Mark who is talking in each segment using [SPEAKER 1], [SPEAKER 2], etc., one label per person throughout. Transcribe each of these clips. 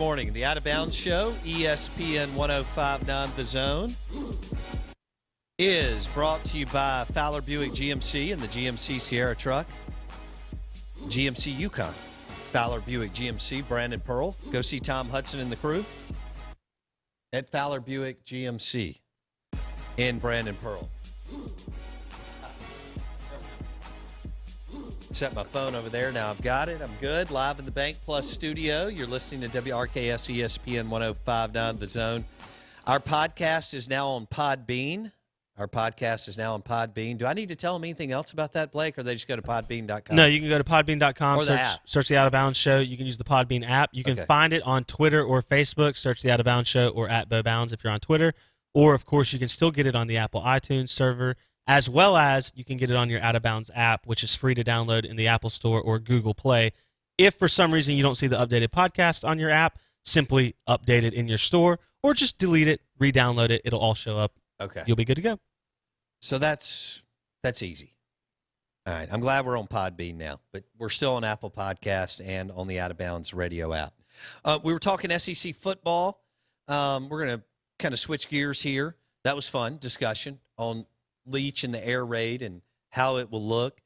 [SPEAKER 1] Morning, the Out of Bounds Show, ESPN 105.9 The Zone, is brought to you by Fowler Buick GMC and the GMC Sierra truck, GMC Yukon, Fowler Buick GMC, Brandon Pearl. Go see Tom Hudson and the crew at Fowler Buick GMC in Brandon Pearl. Set my phone over there. Now I've got it. I'm good. Live in the Bank Plus studio. You're listening to WRKS ESPN 105.9 The Zone. Our podcast is now on Podbean. Do I need to tell them anything else about that, Blake, or they just go to podbean.com?
[SPEAKER 2] No, you can go to podbean.com,
[SPEAKER 1] or the app.
[SPEAKER 2] Search the Out of Bounds Show. You can use the Podbean app. You can find it on Twitter or Facebook. Search the Out of Bounds Show or at Bo Bounds if you're on Twitter. Or, of course, you can still get it on the Apple iTunes server, as well as you can get it on your Out of Bounds app, which is free to download in the Apple Store or Google Play. If for some reason you don't see the updated podcast on your app, simply update it in your store or just delete it, re-download it. It'll all show up.
[SPEAKER 1] Okay.
[SPEAKER 2] You'll be good to go.
[SPEAKER 1] So that's easy. All right. I'm glad we're on Podbean now, but we're still on Apple Podcasts and on the Out of Bounds radio app. We were talking SEC football. We're going to kind of switch gears here. That was fun discussion on Leach and the air raid and how it will look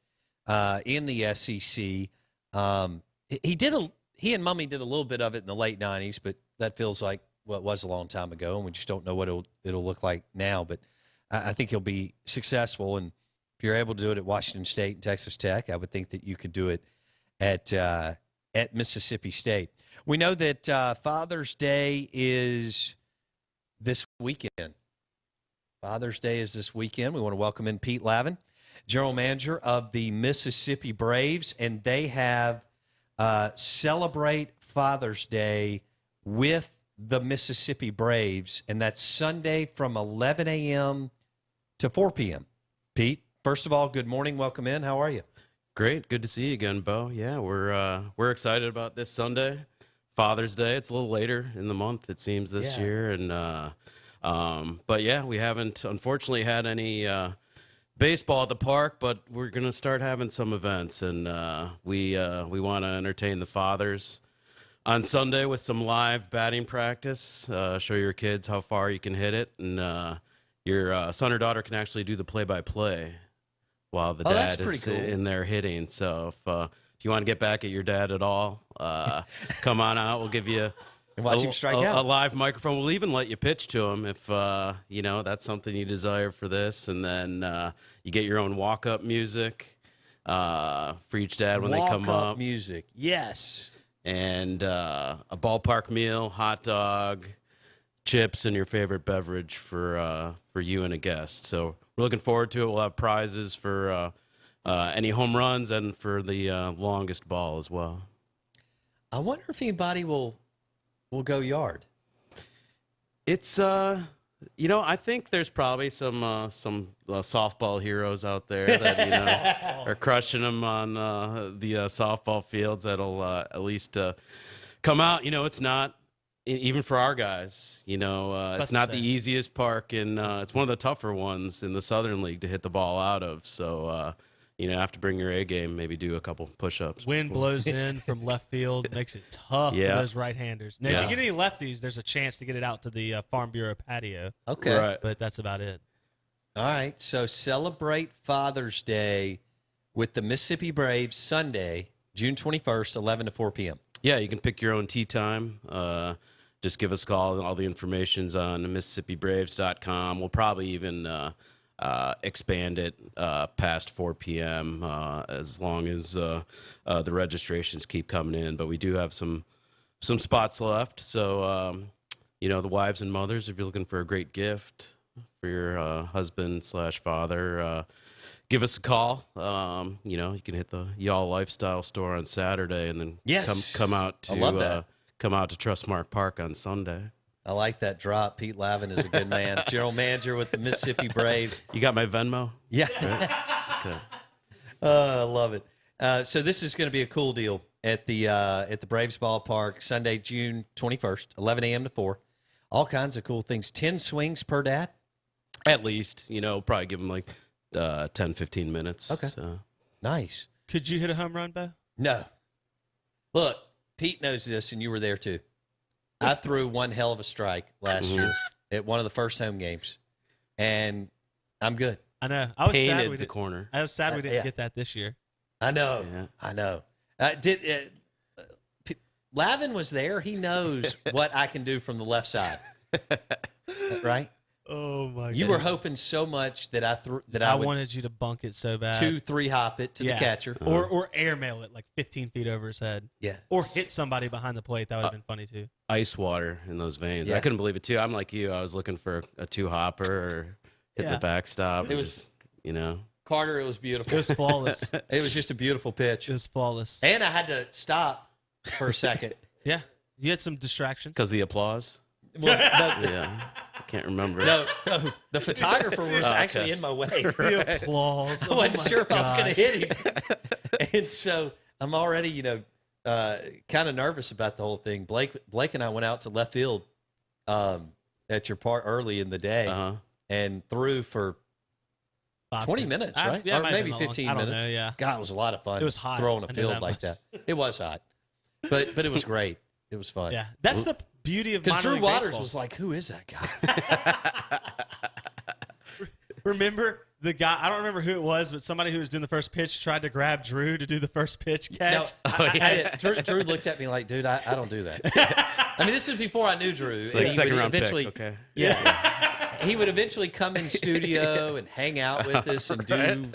[SPEAKER 1] in the SEC. He and Mummy did a little bit of it in the late 90s, but that feels like it was a long time ago, and we just don't know what it'll look like now. But I think he'll be successful, and if you're able to do it at Washington State and Texas Tech, I would think that you could do it at Mississippi State. We know that Father's Day is this weekend. Father's Day is this weekend. We want to welcome in Pete Laven, general manager of the Mississippi Braves, and they have Celebrate Father's Day with the Mississippi Braves, and that's Sunday from 11 a.m. to 4 p.m. Pete, first of all, good morning. Welcome in. How are you?
[SPEAKER 3] Great. Good to see you again, Bo. Yeah, we're excited about this Sunday, Father's Day. It's a little later in the month, it seems, this year, and but yeah, we haven't unfortunately had any baseball at the park, but we're gonna start having some events, and we want to entertain the fathers on Sunday with some live batting practice. Show your kids how far you can hit it, and your son or daughter can actually do the play-by-play while the dad is
[SPEAKER 1] cool.
[SPEAKER 3] in there hitting. So if you want to get back at your dad at all, come on out. We'll give you
[SPEAKER 1] and watch him strike out.
[SPEAKER 3] A live microphone. We'll even let you pitch to him if that's something you desire for this. And then you get your own walk-up music for each dad when they come up.
[SPEAKER 1] Walk-up music, yes.
[SPEAKER 3] And a ballpark meal, hot dog, chips, and your favorite beverage for you and a guest. So we're looking forward to it. We'll have prizes for any home runs and for the longest ball as well.
[SPEAKER 1] I wonder if anybody will go yard.
[SPEAKER 3] It's I think there's probably some softball heroes out there that are crushing them on the softball fields. That'll at least come out. It's not even for our guys. It's not the easiest park, and it's one of the tougher ones in the Southern League to hit the ball out of. So. Have to bring your A game, maybe do a couple push-ups.
[SPEAKER 2] Wind blows in from left field, makes it tough for those right-handers. Now, if you get any lefties, there's a chance to get it out to the Farm Bureau patio.
[SPEAKER 1] Okay.
[SPEAKER 3] Right.
[SPEAKER 2] But that's about it.
[SPEAKER 1] All right, so celebrate Father's Day with the Mississippi Braves Sunday, June 21st, 11 to 4 p.m.
[SPEAKER 3] Yeah, you can pick your own tee time. Just give us a call. All the information's on MississippiBraves.com. We'll probably even expand it past 4 p.m. As long as the registrations keep coming in. But we do have some spots left. So, the wives and mothers, if you're looking for a great gift for your husband/father, give us a call. You can hit the Y'all Lifestyle store on Saturday, and then come out to Trustmark Park on Sunday.
[SPEAKER 1] I like that drop. Pete Laven is a good man. General manager with the Mississippi Braves.
[SPEAKER 3] You got my Venmo?
[SPEAKER 1] Yeah.
[SPEAKER 3] Right? Okay.
[SPEAKER 1] I love it. So this is going to be a cool deal at the Braves ballpark, Sunday, June 21st, 11 a.m. to 4. All kinds of cool things. 10 swings per dad?
[SPEAKER 3] At least. Probably give them like 10, 15 minutes.
[SPEAKER 1] Okay.
[SPEAKER 3] So.
[SPEAKER 1] Nice.
[SPEAKER 2] Could you hit a home run, Bo?
[SPEAKER 1] No. Look, Pete knows this, and you were there too. I threw one hell of a strike last year at one of the first home games, and I'm good.
[SPEAKER 2] I know. I was sad
[SPEAKER 3] Painted
[SPEAKER 2] we
[SPEAKER 3] the
[SPEAKER 2] did,
[SPEAKER 3] corner.
[SPEAKER 2] I was sad we didn't get that this year.
[SPEAKER 1] I know.
[SPEAKER 3] Yeah.
[SPEAKER 1] I know. Laven was there. He knows what I can do from the left side. Right?
[SPEAKER 2] Oh my!
[SPEAKER 1] You were hoping so much that I would
[SPEAKER 2] wanted you to bunk it so bad.
[SPEAKER 1] 2-3 hop it to the catcher,
[SPEAKER 2] or airmail it like 15 feet over his head.
[SPEAKER 1] Yeah,
[SPEAKER 2] or hit somebody behind the plate. That would have been funny too.
[SPEAKER 3] Ice water in those veins.
[SPEAKER 1] Yeah.
[SPEAKER 3] I couldn't believe it too. I'm like you. I was looking for a 2-hopper or hit the backstop.
[SPEAKER 1] It was, Carter. It was beautiful.
[SPEAKER 2] It was flawless.
[SPEAKER 1] It was just a beautiful pitch.
[SPEAKER 2] It was flawless.
[SPEAKER 1] And I had to stop for a second.
[SPEAKER 2] Yeah, you had some distractions
[SPEAKER 3] because the applause.
[SPEAKER 1] Well,
[SPEAKER 3] yeah, I can't remember.
[SPEAKER 1] No, the photographer was actually in my way.
[SPEAKER 2] The applause.
[SPEAKER 1] I wasn't sure if I was going to hit him, and so I'm already, kind of nervous about the whole thing. Blake and I went out to left field at your part early in the day and threw for 20 minutes, right?
[SPEAKER 2] Yeah,
[SPEAKER 1] or maybe 15
[SPEAKER 2] I don't
[SPEAKER 1] minutes.
[SPEAKER 2] know, yeah.
[SPEAKER 1] God, it was a lot of fun.
[SPEAKER 2] It was hot.
[SPEAKER 1] throwing a
[SPEAKER 2] I know
[SPEAKER 1] field
[SPEAKER 2] that
[SPEAKER 1] like
[SPEAKER 2] much.
[SPEAKER 1] that. It was hot, but it was great. It was fun.
[SPEAKER 2] Yeah, that's the beauty of
[SPEAKER 1] because
[SPEAKER 2] minor
[SPEAKER 1] Drew
[SPEAKER 2] league
[SPEAKER 1] Waters
[SPEAKER 2] baseball.
[SPEAKER 1] was like, "Who is that guy?"
[SPEAKER 2] Remember the guy? I don't remember who it was, but somebody who was doing the first pitch tried to grab Drew to do the first pitch catch.
[SPEAKER 1] No, I did. Drew looked at me like, "Dude, I don't do that." I mean, this is before I knew Drew.
[SPEAKER 3] It's like
[SPEAKER 1] And he
[SPEAKER 3] second
[SPEAKER 1] would
[SPEAKER 3] round
[SPEAKER 1] eventually,
[SPEAKER 3] pick. Okay.
[SPEAKER 1] Yeah, he would eventually come in studio and hang out with us and do.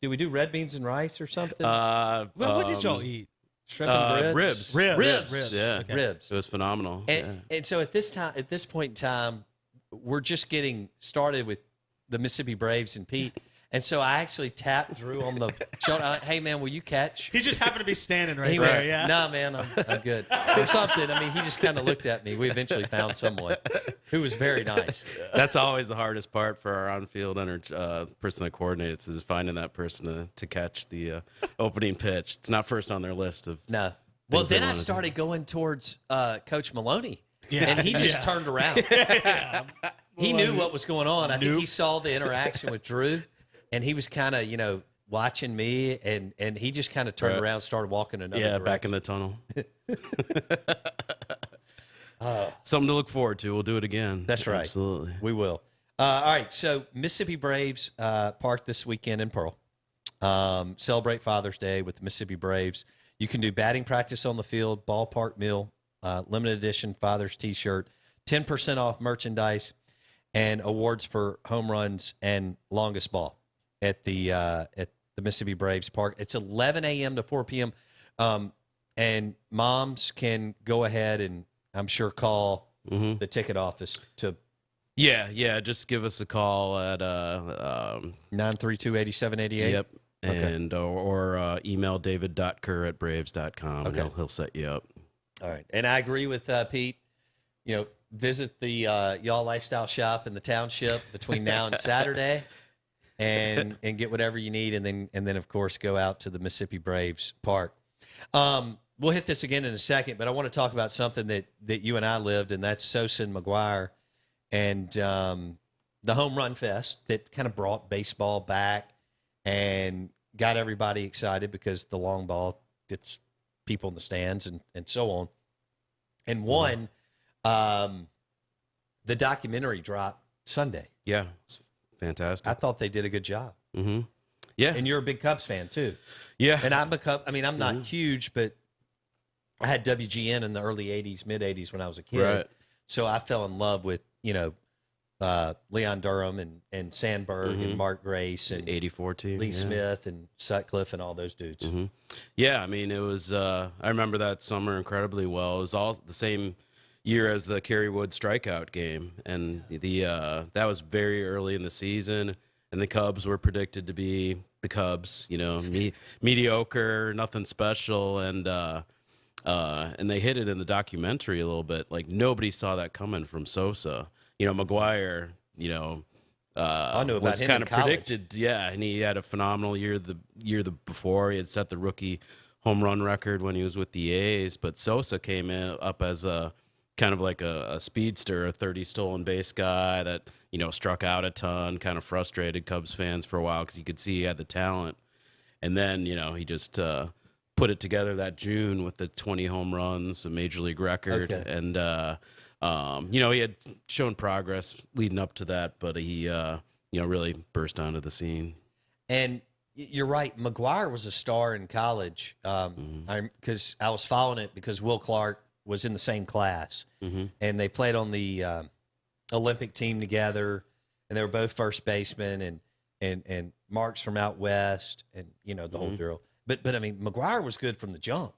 [SPEAKER 1] Do we do red beans and rice or something?
[SPEAKER 2] Well, what did y'all eat?
[SPEAKER 1] Shrimp and
[SPEAKER 3] ribs.
[SPEAKER 1] Ribs.
[SPEAKER 3] Yeah,
[SPEAKER 2] Okay.
[SPEAKER 1] Ribs.
[SPEAKER 3] it was phenomenal.
[SPEAKER 1] And so at this point in time, we're just getting started with the Mississippi Braves and Pete. And so I actually tapped Drew on the shoulder. Hey, man, will you catch?
[SPEAKER 2] He just happened to be standing right
[SPEAKER 1] He
[SPEAKER 2] there.
[SPEAKER 1] went,
[SPEAKER 2] Yeah.
[SPEAKER 1] Nah, man, I'm good. Or something. I mean, he just kind of looked at me. We eventually found someone who was very nice.
[SPEAKER 3] That's always the hardest part for our on-field person that coordinates is finding that person to catch the opening pitch. It's not first on their list of.
[SPEAKER 1] No. Well,
[SPEAKER 3] things they
[SPEAKER 1] then I
[SPEAKER 3] wanna do.
[SPEAKER 1] started going towards Coach Maloney.
[SPEAKER 2] Yeah.
[SPEAKER 1] And he just
[SPEAKER 2] Yeah.
[SPEAKER 1] turned around. He knew what was going on. I think
[SPEAKER 2] Nope.
[SPEAKER 1] he saw the interaction with Drew, and he was kind of, watching me, and he just kind of turned around and started walking another direction.
[SPEAKER 3] Back in the tunnel. Something to look forward to. We'll do it again.
[SPEAKER 1] That's right.
[SPEAKER 3] Absolutely.
[SPEAKER 1] We will. All right, so Mississippi Braves park this weekend in Pearl. Celebrate Father's Day with the Mississippi Braves. You can do batting practice on the field, ballpark meal, limited edition Father's T-shirt, 10% off merchandise, and awards for home runs and longest ball at the Mississippi Braves Park. It's 11 a.m. to 4 p.m. And moms can go ahead and I'm sure call the ticket office to
[SPEAKER 3] Yeah. Just give us a call at
[SPEAKER 1] 932-8788.
[SPEAKER 3] Yep.
[SPEAKER 1] Okay.
[SPEAKER 3] And or email david.kerr@braves.com.
[SPEAKER 1] Okay.
[SPEAKER 3] And he'll set you up.
[SPEAKER 1] All right. And I agree with Pete. Visit the Y'all Lifestyle Shop in the township between now and Saturday and get whatever you need. And then of course, go out to the Mississippi Braves Park. We'll hit this again in a second, but I want to talk about something that you and I lived, and that's Sosa-McGuire and the Home Run Fest that kind of brought baseball back and got everybody excited because the long ball gets people in the stands and so on. And one, the documentary dropped Sunday.
[SPEAKER 3] Yeah. It's fantastic.
[SPEAKER 1] I thought they did a good job.
[SPEAKER 3] Mm-hmm. Yeah.
[SPEAKER 1] And you're a big Cubs fan too.
[SPEAKER 3] Yeah.
[SPEAKER 1] And I'm I'm not huge, but I had WGN in the early 80s, mid 80s when I was a kid.
[SPEAKER 3] Right.
[SPEAKER 1] So I fell in love with, Leon Durham and Sandberg and Mark Grace and
[SPEAKER 3] 84 team.
[SPEAKER 1] Lee Smith and Sutcliffe and all those dudes.
[SPEAKER 3] Mm-hmm. Yeah, I mean, it was. I remember that summer incredibly well. It was all the same year as the Kerry Wood strikeout game, and that was very early in the season, and the Cubs were predicted to be the Cubs. Mediocre, nothing special, and they hit it in the documentary a little bit. Like nobody saw that coming from Sosa. McGuire.
[SPEAKER 1] I knew about
[SPEAKER 3] was
[SPEAKER 1] him
[SPEAKER 3] kind
[SPEAKER 1] in
[SPEAKER 3] of
[SPEAKER 1] college.
[SPEAKER 3] predicted. Yeah, and he had a phenomenal year. The year before, he had set the rookie home run record when he was with the A's. But Sosa came up as a kind of like a speedster, a 30 stolen base guy that struck out a ton, kind of frustrated Cubs fans for a while because you could see he had the talent. And then he just put it together that June with the 20 home runs, a major league record, and he had shown progress leading up to that, but he really burst onto the scene.
[SPEAKER 1] And you're right, McGuire was a star in college. Because I was following it because Will Clark was in the same class, and they played on the Olympic team together, and they were both first basemen, and Mark's from out west, and the whole deal. But I mean, McGuire was good from the jump.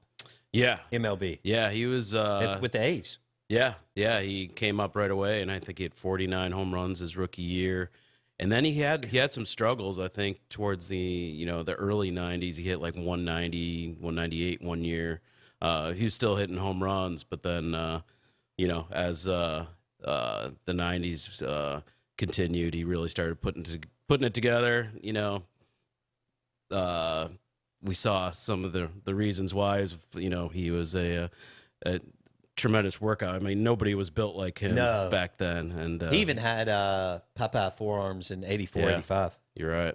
[SPEAKER 3] Yeah,
[SPEAKER 1] MLB.
[SPEAKER 3] Yeah, he was
[SPEAKER 1] with the A's.
[SPEAKER 3] Yeah, he came up right away, and I think he had 49 home runs his rookie year. And then he had some struggles, I think, towards the the early 90s. He hit like 190, 198 one year. He was still hitting home runs, but then as the 90s continued, he really started putting it together. We saw some of the reasons why. He was a tremendous workout. I mean, nobody was built like him back then. And
[SPEAKER 1] he even had Popeye forearms in 84, 85.
[SPEAKER 3] You're right.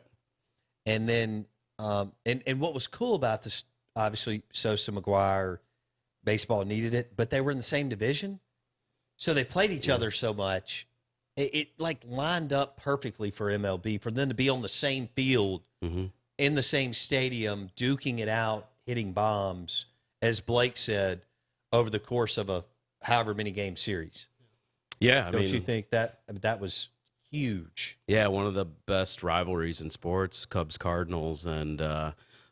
[SPEAKER 1] And then, and what was cool about this, obviously, Sosa-McGuire, baseball needed it, but they were in the same division. So they played each other so much. It like lined up perfectly for MLB, for them to be on the same field, in the same stadium, duking it out, hitting bombs, as Blake said, over the course of a however many game series.
[SPEAKER 3] Yeah,
[SPEAKER 1] Don't you think that was huge?
[SPEAKER 3] Yeah, one of the best rivalries in sports, Cubs-Cardinals. And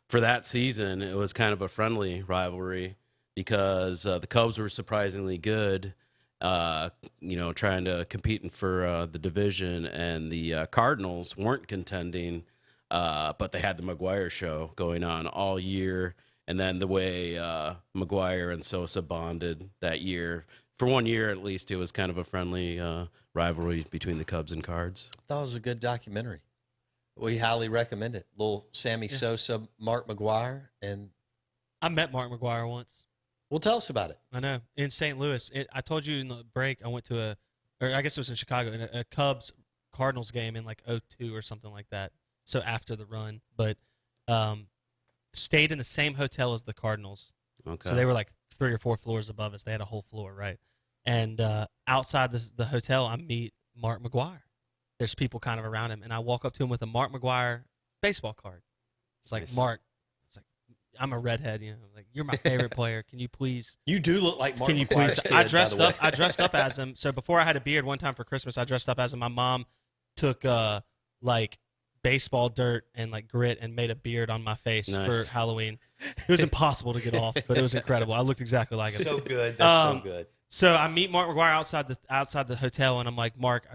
[SPEAKER 3] for that season, it was kind of a friendly rivalry because the Cubs were surprisingly good, trying to compete for the division, and the Cardinals weren't contending, but they had the McGuire show going on all year. And then the way McGuire and Sosa bonded that year, for 1 year at least, it was kind of a friendly rivalry between the Cubs and Cards.
[SPEAKER 1] I thought it was a good documentary. We highly recommend it. Little Sammy Sosa, Mark McGuire, and
[SPEAKER 2] I met Mark McGuire once.
[SPEAKER 1] Well, tell us about it.
[SPEAKER 2] I know, in St. Louis. I told you in the break, I went to I guess it was in Chicago, in a Cubs-Cardinals game in like 2002 or something like that. So after the run, but stayed in the same hotel as the Cardinals.
[SPEAKER 3] Okay.
[SPEAKER 2] So they were like 3 or 4 floors above us. They had a whole floor, right? And outside the hotel, I meet Mark McGuire. There's people kind of around him, and I walk up to him with a Mark McGuire baseball card. It's like, nice. Mark, it's like, I'm a redhead, like, you're my favorite player. Can you please?
[SPEAKER 1] You do look like Mark McGuire's
[SPEAKER 2] please?
[SPEAKER 1] Kid,
[SPEAKER 2] I dressed up as him. So before I had a beard, one time for Christmas, I dressed up as him. My mom took like baseball dirt and like grit and made a beard on my face for Halloween. It was impossible to get off, but it was incredible. I looked exactly like him.
[SPEAKER 1] So good. That's so good.
[SPEAKER 2] So I meet Mark McGuire outside the hotel, and I'm like, Mark,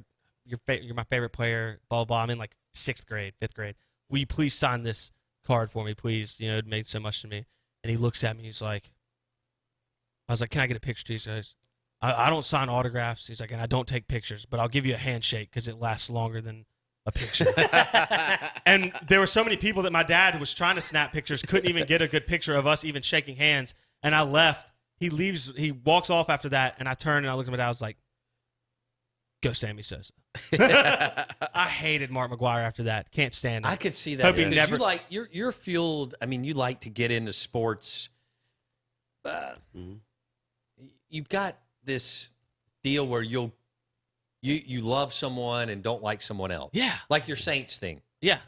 [SPEAKER 2] you're my favorite player, blah, blah. I'm in like 6th grade, 5th grade. Will you please sign this card for me, please? It made so much to me. And he looks at me, he's like, I was like, can I get a picture? He says, I don't sign autographs. He's like, and I don't take pictures, but I'll give you a handshake because it lasts longer than a picture. And there were so many people that my dad was trying to snap pictures, couldn't even get a good picture of us even shaking hands. And I left. He walks off after that, and I turn and I look at my dad. I was like, go Sammy Sosa. I hated Mark McGuire after that. Can't stand him.
[SPEAKER 1] I could see that.
[SPEAKER 2] Hope he never.
[SPEAKER 1] You're fueled. I mean, you like to get into sports. You've got this deal where you love someone and don't like someone else.
[SPEAKER 2] Yeah.
[SPEAKER 1] Like your Saints thing.
[SPEAKER 2] Yeah.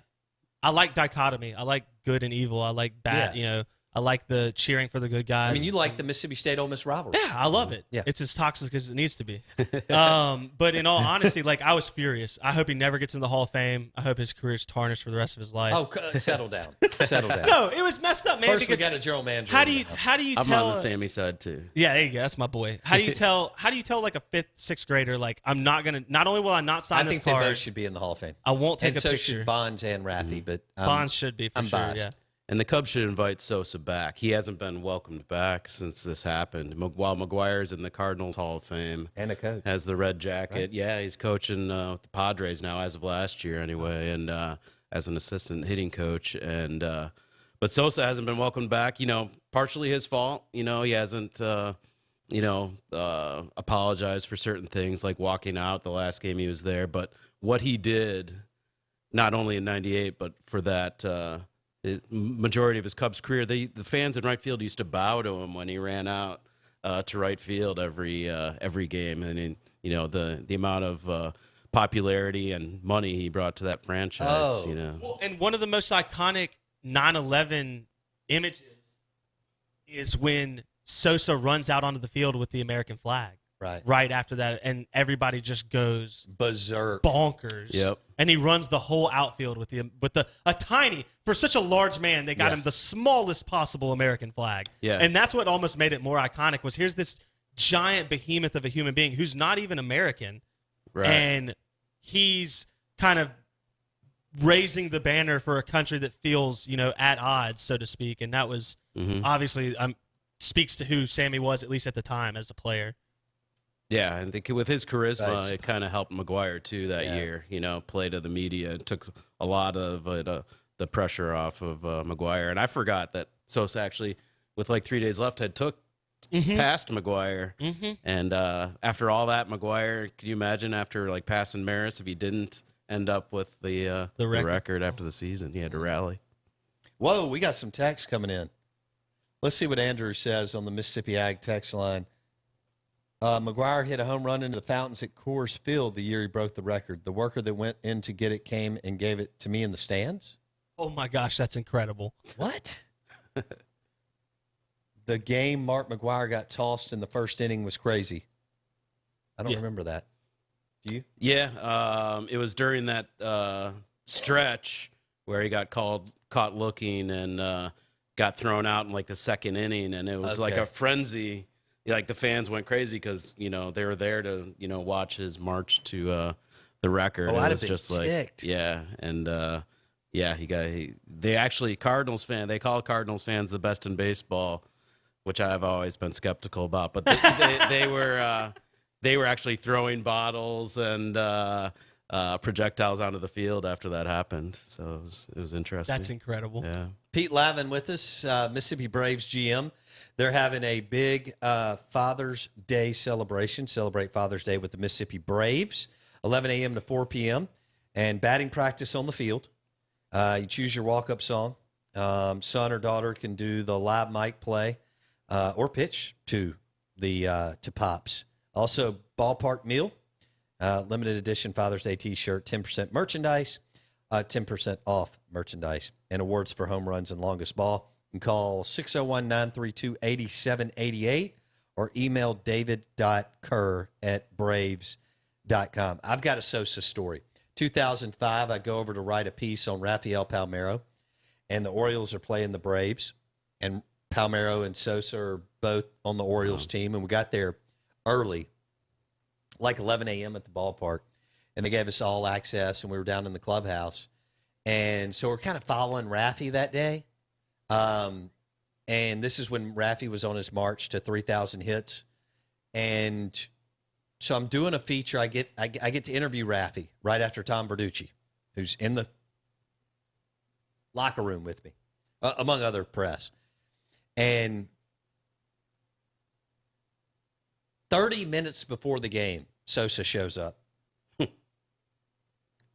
[SPEAKER 2] I like dichotomy. I like good and evil. I like bad, I like the cheering for the good guys.
[SPEAKER 1] I mean, you like the Mississippi State-Ole Miss rivalry.
[SPEAKER 2] Yeah, I love it.
[SPEAKER 1] Yeah.
[SPEAKER 2] It's as toxic as it needs to be. But in all honesty, like, I was furious. I hope he never gets in the Hall of Fame. I hope his career's tarnished for the rest of his life.
[SPEAKER 1] Oh, settle down. Settle down.
[SPEAKER 2] No, it was messed up, man.
[SPEAKER 1] First,
[SPEAKER 2] because
[SPEAKER 1] we got a general manager.
[SPEAKER 2] How do you
[SPEAKER 3] I'm
[SPEAKER 2] tell?
[SPEAKER 3] on the Sammy side too.
[SPEAKER 2] Yeah, there you go. That's my boy. How do you tell like a 5th, 6th grader, like, I'm not gonna. Not only will I not sign this card,
[SPEAKER 1] they both should be in the Hall of Fame.
[SPEAKER 2] I won't take
[SPEAKER 1] and
[SPEAKER 2] a
[SPEAKER 1] so
[SPEAKER 2] picture.
[SPEAKER 1] Should Bonds and Raffy, but
[SPEAKER 2] Bonds should be for
[SPEAKER 1] I'm
[SPEAKER 2] sure.
[SPEAKER 1] biased.
[SPEAKER 2] Yeah.
[SPEAKER 3] And the Cubs should invite Sosa back. He hasn't been welcomed back since this happened. While McGuire's in the Cardinals Hall of Fame.
[SPEAKER 1] And a coach.
[SPEAKER 3] Has the red jacket.
[SPEAKER 1] Right.
[SPEAKER 3] Yeah, he's coaching with the Padres now as of last year anyway, and as an assistant hitting coach. And but Sosa hasn't been welcomed back. Partially his fault. He hasn't apologized for certain things like walking out the last game he was there. But what he did, not only in '98, but for that majority of his Cubs career, the fans in right field used to bow to him when he ran out to right field every game, and the amount of popularity and money he brought to that franchise.
[SPEAKER 2] Well, and one of the most iconic 9/11 images is when Sosa runs out onto the field with the American flag. Right after that, and everybody just goes
[SPEAKER 1] berserk,
[SPEAKER 2] bonkers.
[SPEAKER 3] Yep.
[SPEAKER 2] And he runs the whole outfield with a tiny, for such a large man, they got him the smallest possible American flag.
[SPEAKER 3] Yeah.
[SPEAKER 2] And that's what almost made it more iconic. Was here's this giant behemoth of a human being who's not even American,
[SPEAKER 3] right?
[SPEAKER 2] And he's kind of raising the banner for a country that feels at odds, so to speak. And that was obviously speaks to who Sammy was, at least at the time, as a player.
[SPEAKER 3] Yeah, and with his charisma, it kind of helped McGuire too that year. Play to the media. It took a lot of the pressure off of McGuire. And I forgot that Sosa actually, with like 3 days left, had past McGuire. And after all that, McGuire, can you imagine after like passing Maris, if he didn't end up with the record after the season, he had to rally.
[SPEAKER 1] Whoa, we got some text coming in. Let's see what Andrew says on the Mississippi Ag text line. McGuire hit a home run into the fountains at Coors Field the year he broke the record. The worker that went in to get it came and gave it to me in the stands.
[SPEAKER 2] Oh, my gosh, that's incredible.
[SPEAKER 1] What? The game Mark McGuire got tossed in the first inning was crazy. I don't remember that. Do you?
[SPEAKER 3] Yeah, it was during that stretch where he got caught looking and got thrown out in like the second inning, and it was like a frenzy. Like the fans went crazy because they were there to watch his march to the record.
[SPEAKER 1] Oh,
[SPEAKER 3] it
[SPEAKER 1] I'd
[SPEAKER 3] was
[SPEAKER 1] have been
[SPEAKER 3] just
[SPEAKER 1] ticked.
[SPEAKER 3] they actually Cardinals fan. They call Cardinals fans the best in baseball, which I've always been skeptical about. But they were actually throwing bottles and projectiles onto the field after that happened. So it was interesting.
[SPEAKER 2] That's incredible.
[SPEAKER 3] Yeah.
[SPEAKER 1] Pete Laven with us, Mississippi Braves GM. They're having a big Father's Day celebration. Celebrate Father's Day with the Mississippi Braves, 11 a.m. to 4 p.m. And batting practice on the field. You choose your walk-up song. Son or daughter can do the live mic play or pitch to Pops. Also, ballpark meal, limited edition Father's Day T-shirt, 10% merchandise, 10% off merchandise, and awards for home runs and longest ball. You can call 601-932-8788 or email david.kerr@braves.com. I've got a Sosa story. 2005, I go over to write a piece on Rafael Palmeiro, and the Orioles are playing the Braves, and Palmeiro and Sosa are both on the Orioles team, and we got there early, like 11 a.m. at the ballpark, and they gave us all access, and we were down in the clubhouse. And so we're kind of following Rafi that day. And this is when Rafi was on his march to 3,000 hits. And so I'm doing a feature. I get to interview Rafi right after Tom Verducci, who's in the locker room with me, among other press. And 30 minutes before the game, Sosa shows up.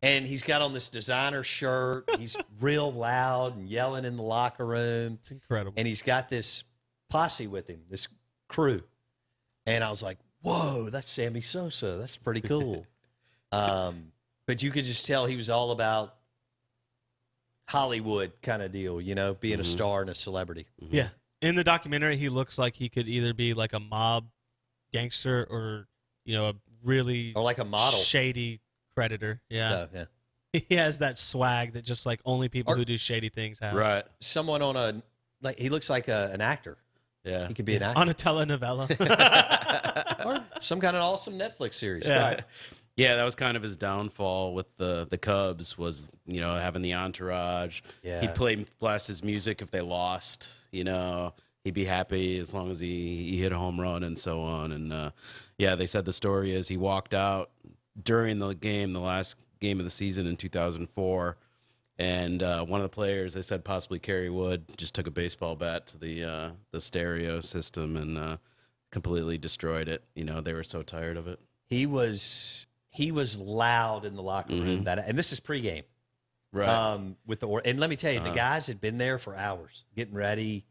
[SPEAKER 1] And he's got on this designer shirt. He's real loud and yelling in the locker room.
[SPEAKER 2] It's incredible.
[SPEAKER 1] And he's got this posse with him, this crew. And I was like, whoa, that's Sammy Sosa. That's pretty cool. But you could just tell he was all about Hollywood kind of deal, being a star and a celebrity.
[SPEAKER 2] Yeah. In the documentary, he looks like he could either be like a mob gangster or, a really
[SPEAKER 1] or like a model
[SPEAKER 2] shady creditor. Yeah.
[SPEAKER 1] Yeah.
[SPEAKER 2] He has that swag that just like only people who do shady things have.
[SPEAKER 3] Right.
[SPEAKER 1] Someone on he looks like an actor.
[SPEAKER 3] Yeah.
[SPEAKER 1] He could be an actor.
[SPEAKER 2] On a telenovela.
[SPEAKER 1] Or some kind of awesome Netflix series.
[SPEAKER 2] Yeah.
[SPEAKER 1] Right.
[SPEAKER 3] Yeah, that was kind of his downfall with the Cubs was, having the entourage.
[SPEAKER 1] Yeah.
[SPEAKER 3] He'd blast his music if they lost, he'd be happy as long as he hit a home run and so on. And, they said the story is he walked out during the last game of the season in 2004, and one of the players, they said possibly Kerry Wood, just took a baseball bat to the stereo system and completely destroyed it. They were so tired of it.
[SPEAKER 1] He was loud in the locker room and this is pregame.
[SPEAKER 3] Right.
[SPEAKER 1] With and let me tell you, the guys had been there for hours, getting ready,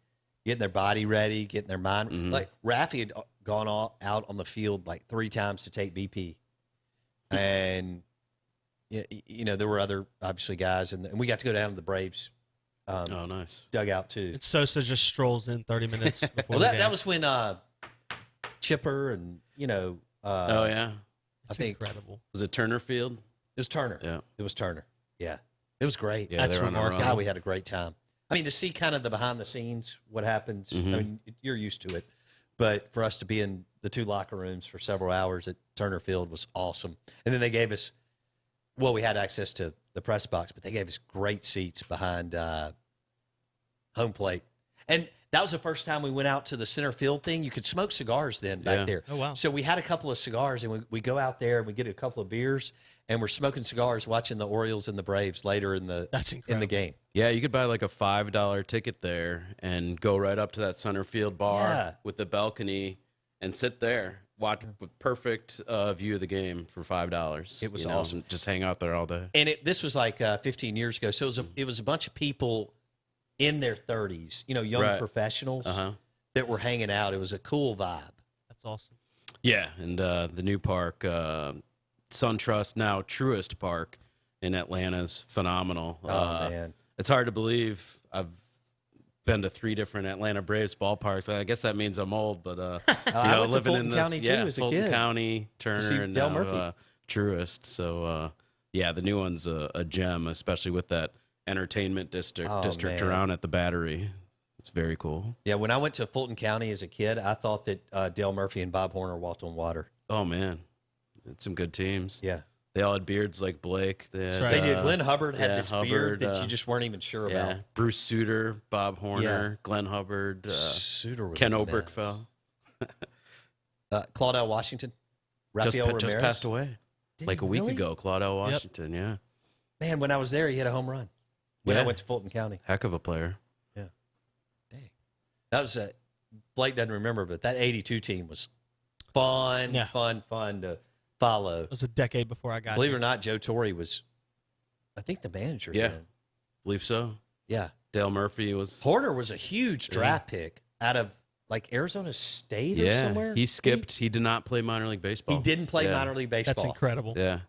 [SPEAKER 1] getting their body ready, getting their mind. Like Raffy had gone out on the field like 3 times to take BP, and there were other obviously guys, and we got to go down to the Braves.
[SPEAKER 3] Oh, nice
[SPEAKER 1] dugout too.
[SPEAKER 2] And Sosa just strolls in 30 minutes before.
[SPEAKER 1] Well,
[SPEAKER 2] the game.
[SPEAKER 1] that was when Chipper and
[SPEAKER 3] oh yeah,
[SPEAKER 1] I think
[SPEAKER 2] incredible.
[SPEAKER 3] Was it Turner Field?
[SPEAKER 1] It was Turner.
[SPEAKER 3] Yeah,
[SPEAKER 1] it was Turner. Yeah, it was great.
[SPEAKER 3] Yeah,
[SPEAKER 2] That's
[SPEAKER 3] they were on a
[SPEAKER 2] remarkable.
[SPEAKER 3] run.
[SPEAKER 1] God, we had a great time. I mean, to see kind of the behind the scenes, what happens. I mean, you're used to it, but for us to be in the 2 locker rooms for several hours at Turner Field was awesome. And then they gave us, well, we had access to the press box, but they gave us great seats behind home plate. And that was the first time we went out to the center field thing. You could smoke cigars then back there.
[SPEAKER 2] Oh, wow.
[SPEAKER 1] So we had a couple of cigars, and we go out there and we get a couple of beers, and we're smoking cigars watching the Orioles and the Braves later in the
[SPEAKER 2] That's
[SPEAKER 1] in
[SPEAKER 2] incredible.
[SPEAKER 1] the game.
[SPEAKER 3] Yeah, you could buy like a $5 ticket there and go right up to that center field bar
[SPEAKER 1] Yeah.
[SPEAKER 3] with the balcony and sit there, watch with perfect view of the game for $5.
[SPEAKER 1] It was awesome.
[SPEAKER 3] and just hang out there all day.
[SPEAKER 1] And this was like 15 years ago. So it was a bunch of people in their 30s, young
[SPEAKER 3] Right.
[SPEAKER 1] professionals that were hanging out. It was a cool vibe.
[SPEAKER 2] That's awesome.
[SPEAKER 3] Yeah, and the new park, SunTrust, now Truist Park in Atlanta, is phenomenal.
[SPEAKER 1] Oh, man.
[SPEAKER 3] It's hard to believe. I've been to 3 different Atlanta Braves ballparks. I guess that means I'm old, but
[SPEAKER 1] I went to
[SPEAKER 3] living
[SPEAKER 1] Fulton
[SPEAKER 3] in this,
[SPEAKER 1] County, too, as a
[SPEAKER 3] Fulton
[SPEAKER 1] kid.
[SPEAKER 3] County,
[SPEAKER 1] see
[SPEAKER 3] Turner, and
[SPEAKER 1] Del
[SPEAKER 3] now
[SPEAKER 1] Murphy.
[SPEAKER 3] Truist. So yeah, the new one's a gem, especially with that entertainment district
[SPEAKER 1] man.
[SPEAKER 3] around at the Battery. It's very cool.
[SPEAKER 1] Yeah, when I went to Fulton County as a kid, I thought that Dale Murphy and Bob Horner walked on water.
[SPEAKER 3] Oh man, it's some good teams.
[SPEAKER 1] Yeah.
[SPEAKER 3] They all had beards like Blake. They, had,
[SPEAKER 2] right.
[SPEAKER 1] They did. Glenn Hubbard had
[SPEAKER 3] yeah,
[SPEAKER 1] this
[SPEAKER 3] Hubbard,
[SPEAKER 1] beard that you just weren't even sure
[SPEAKER 3] yeah,
[SPEAKER 1] about.
[SPEAKER 3] Bruce Suter, Bob Horner, Glenn Hubbard,
[SPEAKER 1] Suter was
[SPEAKER 3] Ken
[SPEAKER 1] a mess.
[SPEAKER 3] Oberkfell.
[SPEAKER 1] Claudel Washington,
[SPEAKER 3] Just
[SPEAKER 1] Rafael Ramirez.
[SPEAKER 3] just passed away
[SPEAKER 1] Did
[SPEAKER 3] like
[SPEAKER 1] he
[SPEAKER 3] a week
[SPEAKER 1] really?
[SPEAKER 3] ago. Claudel Washington, yeah,
[SPEAKER 1] Man, when I was there, he hit a home run. When I
[SPEAKER 3] Yeah.
[SPEAKER 1] went to Fulton County.
[SPEAKER 3] heck of a player.
[SPEAKER 1] Dang. That was Blake doesn't remember, but that 82 team was fun to follow.
[SPEAKER 2] It was a decade before I got
[SPEAKER 1] Believe it
[SPEAKER 2] here.
[SPEAKER 1] or not, Joe Torre was, I think, the manager
[SPEAKER 3] Yeah.
[SPEAKER 1] then.
[SPEAKER 3] Believe so.
[SPEAKER 1] Yeah.
[SPEAKER 3] Dale Murphy was.
[SPEAKER 1] Horner was a huge draft pick out of like Arizona State or
[SPEAKER 3] Yeah,
[SPEAKER 1] somewhere.
[SPEAKER 3] he skipped. He did not play minor league baseball.
[SPEAKER 1] He didn't play
[SPEAKER 3] Yeah.
[SPEAKER 1] minor league baseball.
[SPEAKER 2] That's incredible.
[SPEAKER 3] Yeah.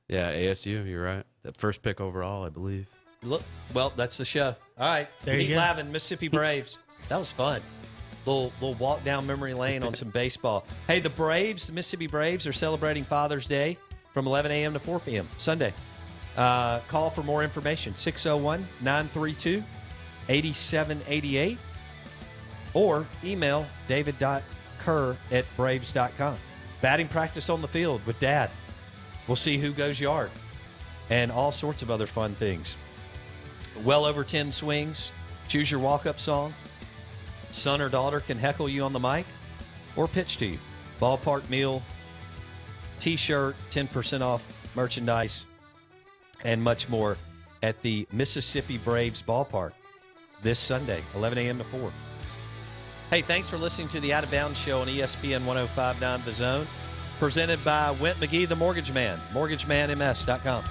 [SPEAKER 3] Yeah, ASU. You're right. The first pick overall, I believe.
[SPEAKER 1] Look, well, that's the show. All right,
[SPEAKER 2] There you
[SPEAKER 1] Pete
[SPEAKER 2] go.
[SPEAKER 1] Laven, Mississippi Braves. That was fun. Little walk down memory lane on some baseball. Hey, the Mississippi Braves, are celebrating Father's Day from 11 a.m. to 4 p.m. Sunday. Call for more information, 601-932-8788, or email david.kerr@braves.com. Batting practice on the field with Dad. We'll see who goes yard and all sorts of other fun things. Well over 10 swings. Choose your walk-up song. Son or daughter can heckle you on the mic or pitch to you. Ballpark meal, T-shirt, 10% off merchandise, and much more at the Mississippi Braves Ballpark this Sunday, 11 a.m. to 4. Hey, thanks for listening to the Out of Bounds Show on ESPN 105.9 The Zone, presented by Went McGee, the Mortgage Man, mortgagemanms.com.